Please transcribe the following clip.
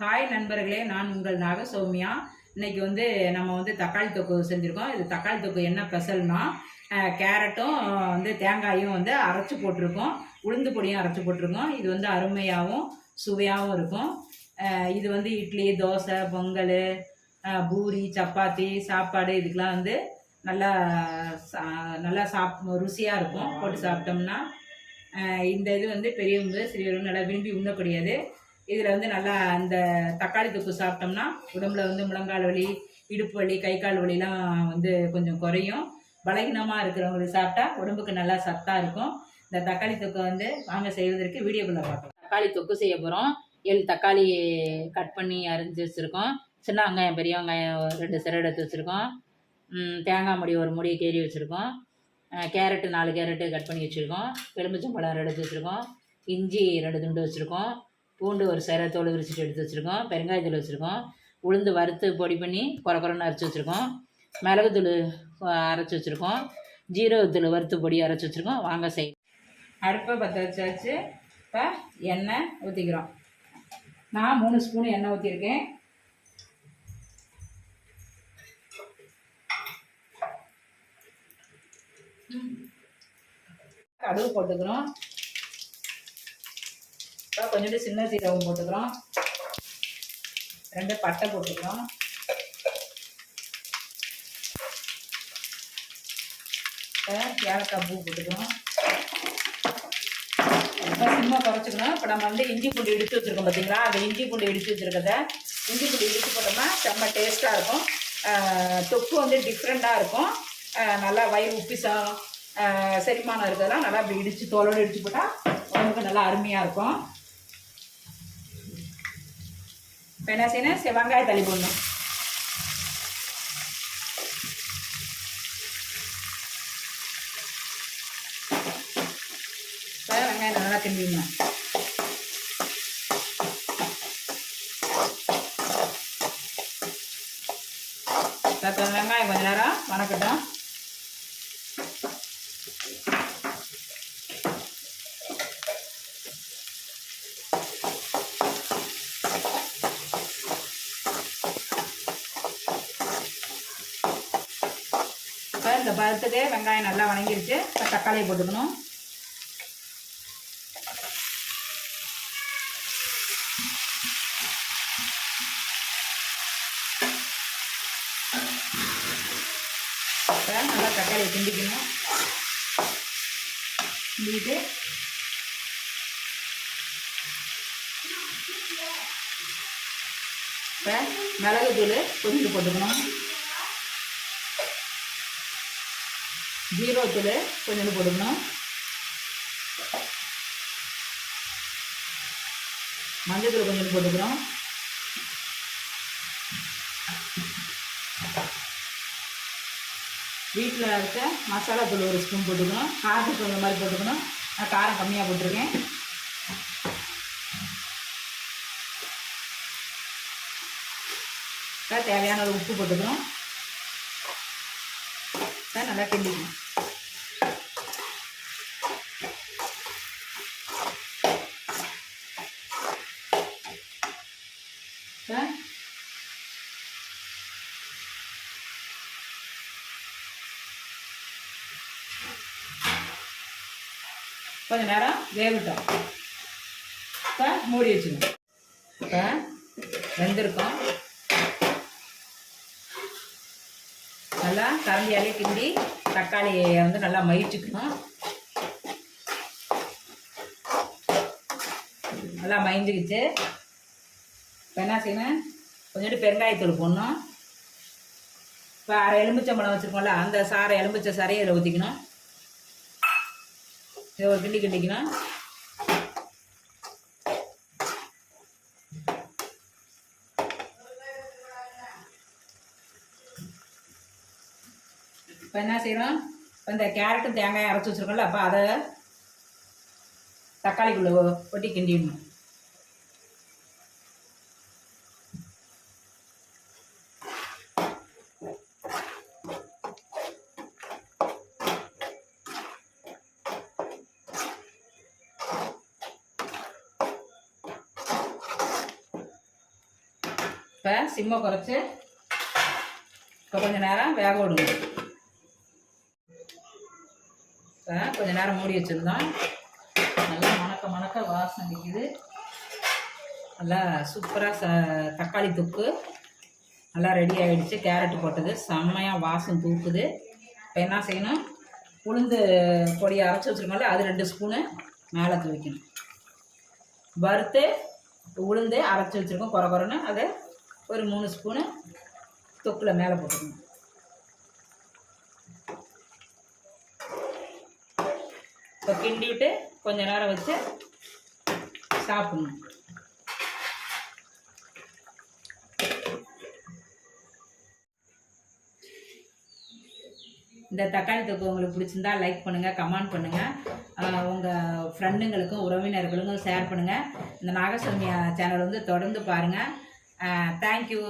Hi நண்பர்களே, நான் உங்கள் நாகசௌமியா. இன்னைக்கு நம்ம தக்காளி தொக்கு செஞ்சுருக்கோம். இது தக்காளி தொக்கு என்ன ஸ்பெஷல்னா, கேரட்டும் தேங்காயும் அரைச்சி போட்டிருக்கோம், உளுந்து பொடியும் அரைச்சி போட்டிருக்கோம். இது அருமையாகவும் சுவையாகவும் இருக்கும். இது இட்லி, தோசை, பொங்கல், பூரி, சப்பாத்தி, சாப்பாடு இதுக்கெலாம் நல்லா நல்லா ருசியாக இருக்கும். போட்டு சாப்பிட்டோம்னா இந்த இது பெரியவங்க சிறியவங்க நல்லா விரும்பி உண்ணக்கூடியது. இதில் நல்லா இந்த தக்காளி தொக்கு சாப்பிட்டோம்னா உடம்புல முழங்கால் வலி, இடுப்பு வலி, கை கால் வலிலாம் கொஞ்சம் குறையும். பலகீனமாக இருக்கிறவங்களுக்கு சாப்பிட்டா உடம்புக்கு நல்லா சத்தாக இருக்கும். இந்த தக்காளி தொக்கை வாங்க செய்வதற்கு வீடியோக்குள்ளே பார்க்கலாம். தக்காளி தொக்கு செய்ய போகிறோம். 7 தக்காளி கட் பண்ணி அரிஞ்சு வச்சுருக்கோம். சின்ன வெங்காயம், பெரிய வெங்காயம் 2 சிறை எடுத்து வச்சுருக்கோம். தேங்காய் மூடி 1 மூடியை கேரி வச்சுருக்கோம். கேரட்டு 4 கேரட்டு கட் பண்ணி வச்சுருக்கோம். எலுமிச்சம்பழம் எடுத்து வச்சுருக்கோம். இஞ்சி 2 துண்டு வச்சுருக்கோம். பூண்டு 1 சிறை தோல் விரிச்சிட்டு எடுத்து வச்சுருக்கோம். பெருங்காயத்தூள் வச்சுருக்கோம். உளுந்து வறுத்து பொடி பண்ணி குறக்குறன்னு அரைச்சி வச்சுருக்கோம். மிளகுத்தூள் அரைச்சி வச்சுருக்கோம். ஜீரகத்தூள் வறுத்து பொடி அரைச்சி வச்சுருக்கோம். வாங்க செய்யணும். அடுப்பை பற்ற வச்சாச்சு. இப்போ எண்ணெய் ஊற்றிக்கிறோம். நான் 3 ஸ்பூன் எண்ணெய் ஊற்றிருக்கேன். கடுகு போட்டுக்கிறோம். இப்போ கொஞ்சோண்டு சின்ன சீரகம் போட்டுக்கிறோம். 2 பட்டை போட்டுக்கிறோம். இப்போ ஏலக்காய் பூ போட்டுக்கிறோம். இப்போ சிம்மா குறைச்சிக்கணும். இப்போ நம்ம இஞ்சி பூண்டு இடித்து வச்சுருக்கோம் பார்த்தீங்களா, அந்த இஞ்சி பூண்டு இடித்து வச்சுருக்கத இஞ்சி பூண்டு இடித்து போட்டோம்னா செம்ம டேஸ்ட்டாக இருக்கும். தொக்கு டிஃப்ரெண்ட்டாக இருக்கும். நல்லா வயிறு உப்பிசம், செரிமானம் இருக்கிறதெல்லாம் நல்லா அப்படி இடித்து தோலோடு இடித்து போட்டால் உடம்புக்கு நல்லா அருமையாக இருக்கும். இப்போ என்ன செய்யணும், வெங்காயம் தள்ளி போடணும். இப்போ வெங்காயம் நல்லா கிண்டிடணும். இப்போ வெங்காயம் கொஞ்ச நேரம் வணக்கட்டும். இப்போ இந்த பருத்துக்கு வெங்காயம் நல்லா வணங்கிருச்சு. இப்போ தக்காளியை போட்டுக்கணும். இப்போ நல்லா தக்காளியை கிண்டிக்கணும். கிண்டிட்டு இப்போ மிளகுத்தூள் கொஞ்சம் போட்டுக்கணும். ஜீரகத்தூள் கொஞ்சம் போட்டுக்கணும். மஞ்சள் கொஞ்சம் போட்டுக்கிறோம். வீட்டில் இருக்க மசாலா தூள் 1 ஸ்பூன் போட்டுக்கணும். காரத்துக்கு தகுந்த மாதிரி போட்டுக்கணும். நான் காரம் கம்மியாக போட்டிருக்கேன். தேவையான ஒரு உப்பு போட்டுக்கிறோம். நல்லா கிண்டிக்கணும். கொஞ்சம் நேரம் வேகட்டும். இப்போ மூடி வச்சுக்கணும். இப்போ வெந்திருக்கோம். நல்லா கரண்டியாலே கிண்டி தக்காளியை நல்லா மயிச்சுக்கணும். நல்லா மயிஞ்சுக்கிச்சு. இப்போ என்ன செய்யணும், கொஞ்சோண்டு பெருங்காயத்தூள் போடணும். இப்போ 1/2 எலுமிச்சம்பழம் வச்சுருக்கோம்ல, அந்த எலுமிச்சை சாரையை இதில் ஊற்றிக்கணும். இதை ஒரு கிண்டி கிண்டிக்கணும். இப்போ என்ன செய்யணும், இப்போ இந்த கேரட்டும் தேங்காயும் அரைச்சி வச்சுருக்கோம்ல, அப்போ அதை தக்காளிக்குள்ளே கொட்டி கிண்டிடணும். இப்போ சிம்மை குறைச்சி இப்போ கொஞ்சம் நேரம் வேக விடுங்க. இப்போ கொஞ்சம் நேரம் மூடி வச்சுருந்தோம். நல்லா மணக்க மணக்க வாசனை அடிக்குது. நல்லா சூப்பராக தக்காளி தொக்கு நல்லா ரெடி ஆகிடுச்சு. கேரட்டு போட்டது செம்மையாக வாசம் தூக்குது. இப்போ என்ன செய்யணும், உளுந்து பொடியை அரைச்சி வச்சுருக்கோம்ல அது 2 ஸ்பூனு மேலே தூக்கணும். வறுத்து உளுந்து அரைச்சி வச்சுருக்கோம் குறை குறைன்னு அதை ஒரு 3 ஸ்பூனு தொக்கில் மேலே போட்டுக்கணும். இப்போ கிண்டிவிட்டு கொஞ்சம் நேரம் வச்சு சாப்பிடணும். இந்த தக்காளி தொக்கு உங்களுக்கு பிடிச்சிருந்தா லைக் பண்ணுங்கள், கமெண்ட் பண்ணுங்கள், உங்கள் ஃப்ரெண்டுங்களுக்கும் உறவினர்களுக்கும் ஷேர் பண்ணுங்கள். இந்த நாகசௌமியா சேனல் வந்து தொடர்ந்து பாருங்கள். தேங்க்யூ.